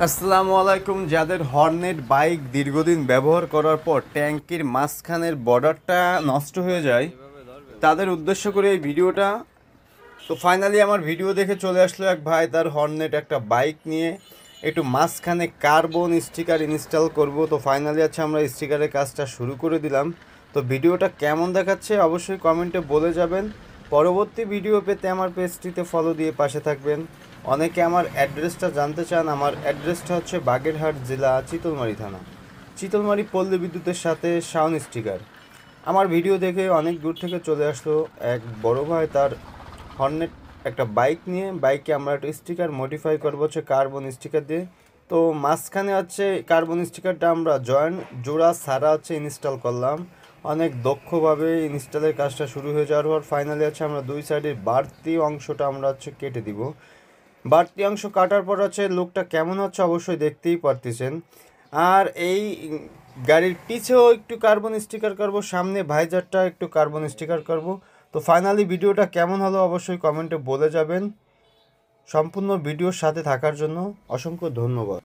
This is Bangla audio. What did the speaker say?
আসসালামু আলাইকুম। যাদের হর্নেট বাইক দীর্ঘদিন ব্যবহার করার পর ট্যাঙ্কির মাঝখানের বর্ডারটা নষ্ট হয়ে যায়, তাদের উদ্দেশ্য করে এই ভিডিওটা। তো ফাইনালি আমার ভিডিও দেখে চলে আসলো এক ভাই, তার হর্নেট একটা বাইক নিয়ে একটু মাঝখানে কার্বন স্টিকার ইনস্টল করব। তো ফাইনালি আমরা স্টিকারের কাজটা শুরু করে দিলাম। তো ভিডিওটা কেমন দেখাচ্ছে অবশ্যই কমেন্টে বলে যাবেন। পরবর্তী ভিডিও পেতে আমার পেজটিতে ফলো দিয়ে পাশে থাকবেন। অনেকে আমার অ্যাড্রেসটা জানতে চান। আমার অ্যাড্রেসটা হচ্ছে বাগেরহাট জেলা, চিতলমারি থানা, চিতলমারি পল্লী বিদ্যুতের সাথে শাওন স্টিকার। আমার ভিডিও দেখে অনেক দূর থেকে চলে আসলো এক বড় ভাই, তার হর্নেট একটা বাইক নিয়ে। বাইকে আমরা একটা স্টিকার মডিফাই করবো হচ্ছে কার্বন স্টিকার দিয়ে। তো মাঝখানে হচ্ছে কার্বন স্টিকারটা আমরা জোড়া ছাড়া ইনস্টল করলাম। অনেক দক্ষভাবে ইনস্টলের কাজটা শুরু হয়ে যাওয়ার পর ফাইনালি আমরা দুই সাইডের বাড়তি অংশটা আমরা কেটে দিব। বাড়তি অংশ কাটার পর লুকটা কেমন হচ্ছে অবশ্যই দেখতেই পারতেছেন। আর এই গাড়ির পিছেও একটু কার্বন স্টিকার করব, সামনে ভাইজারটা একটু কার্বন স্টিকার করব। তো ফাইনালি ভিডিওটা কেমন হলো অবশ্যই কমেন্টে বলে যাবেন। সম্পূর্ণ ভিডিওর সাথে থাকার জন্য অসংখ্য ধন্যবাদ।